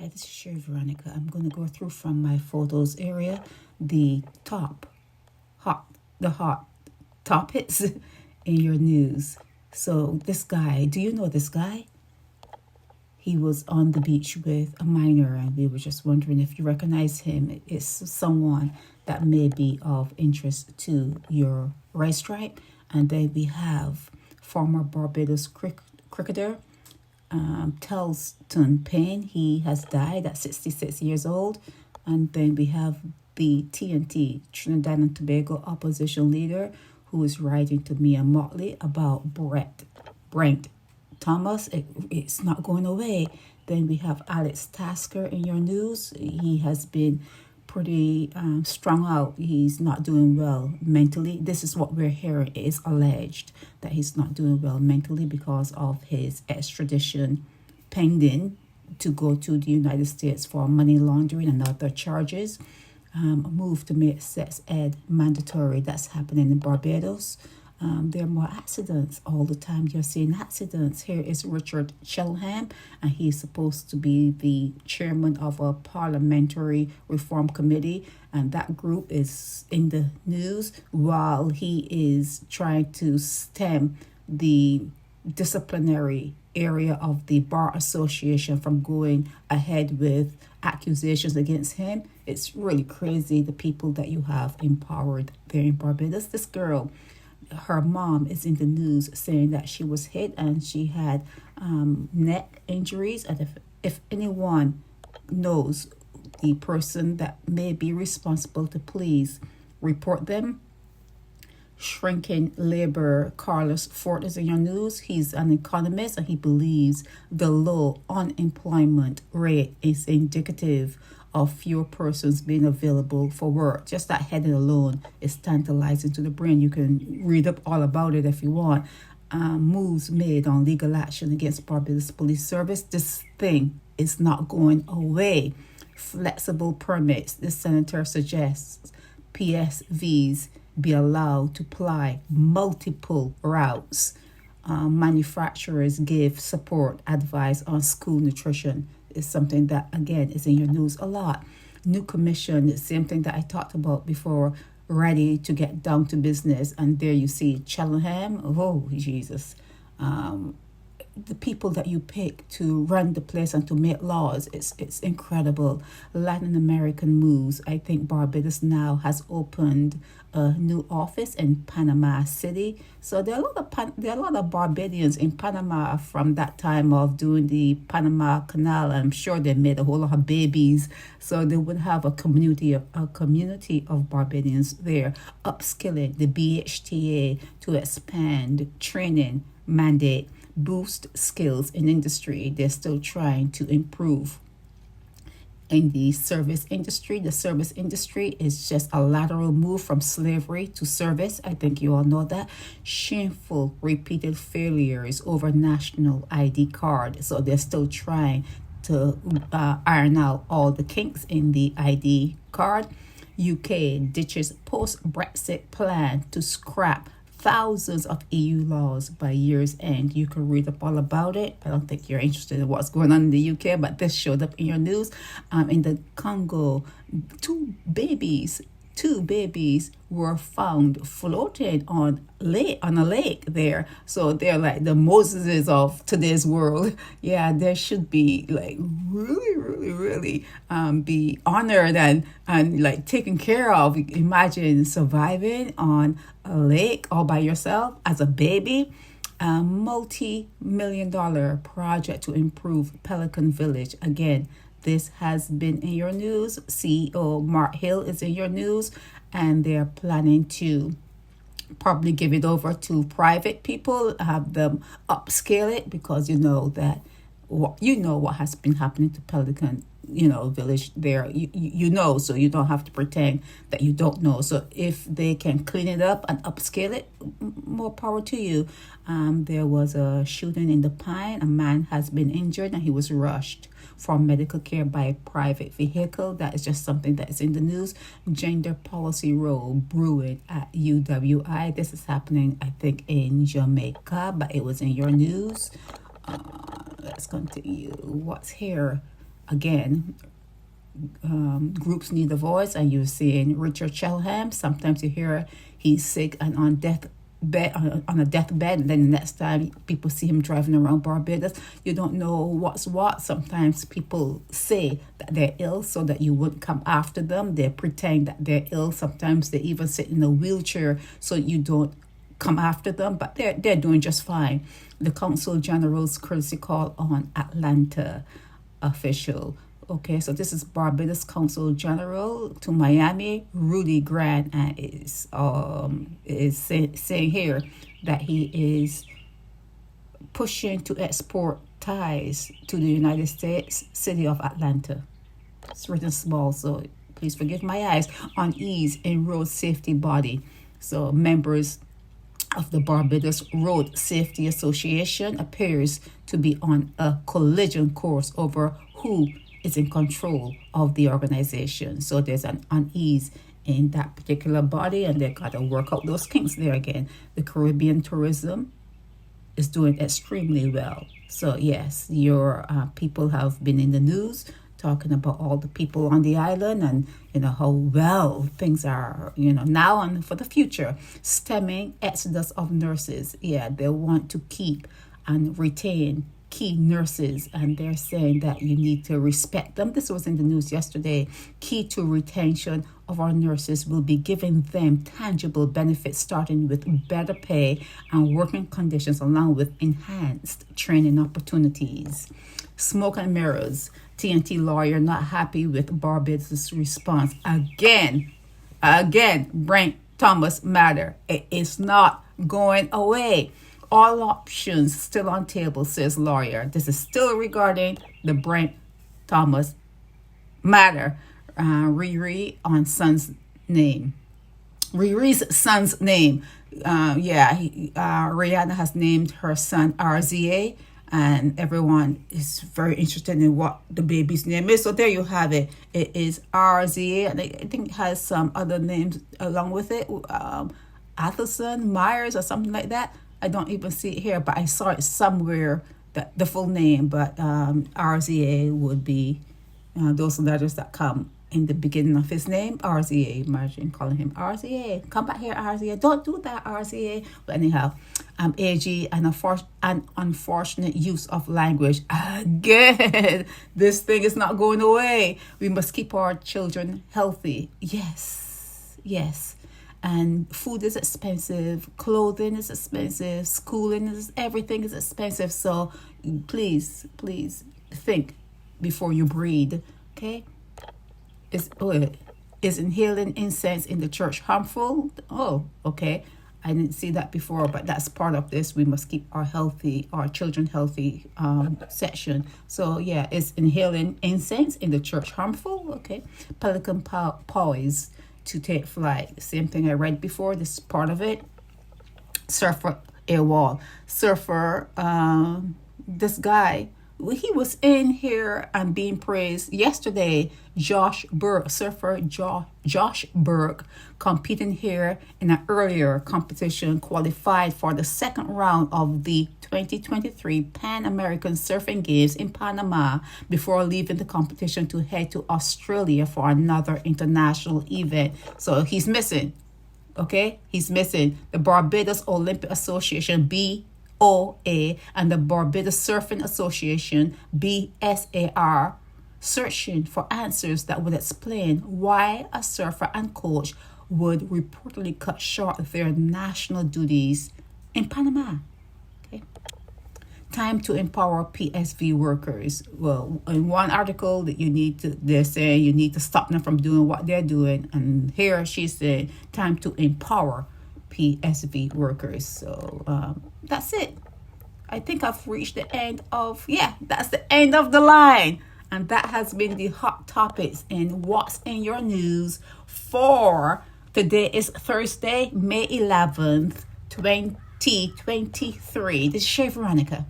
Hi, this is Sherry Veronica. I'm going to go through from my photos area the hot topics in your news. So this guy, do you know this guy? He was on the beach with a minor, and we were just wondering if you recognize him. It's someone that may be of interest to your rice tribe. And then we have former Barbados cricketer Towson Pain. He has died at 66 years old. And then we have the TNT, Trinidad and Tobago opposition leader, who is writing to Mia Motley about Brent Thomas. It's not going away. Then we have Alex Tasker in your news. He has been pretty strung out. He's not doing well mentally. This is what we're hearing. It is alleged that he's not doing well mentally because of his extradition pending to go to the United States for money laundering and other charges. A move to make sex ed mandatory. That's happening in Barbados. There are more accidents all the time. You're seeing accidents. Here is Richard Shellham, and he's supposed to be the chairman of a parliamentary reform committee, and that group is in the news while he is trying to stem the disciplinary area of the Bar Association from going ahead with accusations against him. It's really crazy, the people that you have empowered there in Barbados. This girl, her mom is in the news saying that she was hit and she had neck injuries. And if anyone knows the person that may be responsible, to please report them. Shrinking labor, Carlos Fort is in your news. He's an economist and he believes the low unemployment rate is indicative of fewer persons being available for work. Just that heading alone is tantalizing to the brain. You can read up all about it if you want. Moves made on legal action against Barbados Police Service. This thing is not going away. Flexible permits. The senator suggests PSVs be allowed to ply multiple routes. Manufacturers give support advice on school nutrition. Is something that, again, is in your news a lot. New commission, the same thing that I talked about before, ready to get down to business. And there you see Shellham. Oh, Jesus. The people that you pick to run the place and to make laws, it's incredible. Latin American moves. I think Barbados now has opened a new office in Panama City. So there are a lot of Barbadians in Panama from that time of doing the Panama Canal. I'm sure they made a whole lot of babies, so they would have a community of Barbadians there. Upskilling, the BHTA to expand training mandate, boost skills in industry. They're still trying to improve in the service industry. The service industry is just a lateral move from slavery to service. I think you all know that. Shameful repeated failures over national ID card. So they're still trying to iron out all the kinks in the ID card. UK ditches post-Brexit plan to scrap thousands of EU laws by year's end. You can read up all about it. I don't think you're interested in what's going on in the UK, but this showed up in your news. In the Congo, two babies were found floating on a lake there. So they're like the Moseses of today's world. Yeah, they should be like really be honored and like taken care of. Imagine surviving on a lake all by yourself as a baby. A multi-million-dollar project to improve Pelican Village. Again, this has been in your news. CEO Mark Hill is in your news, and they're planning to probably give it over to private people, have them upscale it, because you know what has been happening to Pelican village there. You know, so you don't have to pretend that you don't know. So if they can clean it up and upscale it, more power to you. There was a shooting in the Pine. A man has been injured and he was rushed for medical care by a private vehicle. That is just something that is in the news. Gender policy role brewing at UWI. This is happening, I think, in Jamaica, but it was in your news. Let's continue. What's here? again, groups need a voice, and you're seeing Richard Shellham. Sometimes you hear he's sick and on a deathbed, and then the next time people see him driving around Barbados, you don't know what's what. Sometimes people say that they're ill so that you wouldn't come after them. They pretend that they're ill. Sometimes they even sit in a wheelchair so you don't come after them, but they're doing just fine. The Consul General's courtesy call on Atlanta official. Okay, so this is Barbados Consul General to Miami, Rudy Grant, and is saying here that he is pushing to export ties to the United States, city of Atlanta. It's written small, so please forgive my eyes. Unease in road safety body. So members of the Barbados Road Safety Association appears to be on a collision course over who is in control of the organization. So there's an unease in that particular body, and they got to work out those kinks there again. The Caribbean tourism is doing extremely well. So yes, your people have been in the news talking about all the people on the island, and how well things are now and for the future. Stemming exodus of nurses. Yeah, they want to keep and retain key nurses, and they're saying that you need to respect them. This was in the news yesterday. Key to retention of our nurses will be giving them tangible benefits, starting with better pay and working conditions, along with enhanced training opportunities. Smoke and mirrors. TNT Lawyer not happy with Barbados' response. Again, Brent Thomas matter. It is not going away. All options still on table, says Lawyer. This is still regarding the Brent Thomas matter. Riri's son's name. Rihanna has named her son RZA, and everyone is very interested in what the baby's name is. So there you have it. It is RZA, and I think it has some other names along with it. Athelson, Myers, or something like that. I don't even see it here, but I saw it somewhere, the full name. But RZA would be those letters that come in the beginning of his name. RZA. Imagine calling him RZA. Come back here, RZA. Don't do that, RZA. But anyhow, AG, an unfortunate use of language. Again, this thing is not going away. We must keep our children healthy. Yes. And food is expensive, clothing is expensive, everything is expensive. So please think before you breathe. Okay? Is inhaling incense in the church harmful? Oh, okay. I didn't see that before, but that's part of this. We must keep our children healthy section. So yeah, is inhaling incense in the church harmful? Okay. Pelican poised to take flight. Same thing I read before. This is part of it. Surfer AWOL. This guy, he was in here and being praised yesterday. Josh Burke, Josh Burke, competing here in an earlier competition, qualified for the second round of the 2023 Pan American Surfing Games in Panama before leaving the competition to head to Australia for another international event. So he's missing. Okay, he's missing. The Barbados Olympic Association, BOA, and the Barbados Surfing Association, BSAR, searching for answers that would explain why a surfer and coach would reportedly cut short their national duties in Panama. Okay. Time to empower PSV workers. Well, in one article that they're saying you need to stop them from doing what they're doing, and here she's saying time to empower PSV workers. So that's it. I think I've reached the end of that's the end of the line. And that has been the hot topics in What's in Your News for today is Thursday, May 11th, 2023. This is Shay Veronica.